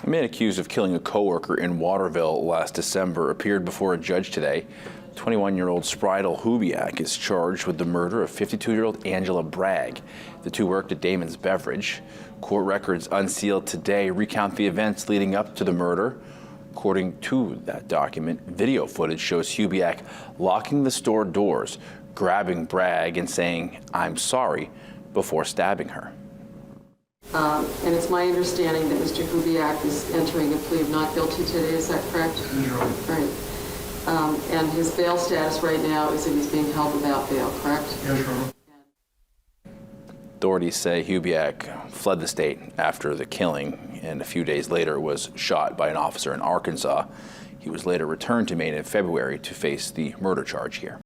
A man accused of killing a coworker in Waterville last December appeared before a judge today. 21-year-old Spritel Hubiak is charged with the murder of 52-year-old Angela Bragg. The two worked at Damon's Beverage. Court records unsealed today recount the events leading up to the murder. According to that document, video footage shows Hubiak locking the store doors, grabbing Bragg and saying, "I'm sorry," before stabbing her. And it's my understanding that Mr. Hubiak is entering a plea of not guilty today, is that correct? Yes, right. And his bail status right now is that he's being held without bail, correct? Yes, Your Honor. Authorities say Hubiak fled the state after the killing and a few days later was shot by an officer in Arkansas. He was later returned to Maine in February to face the murder charge here.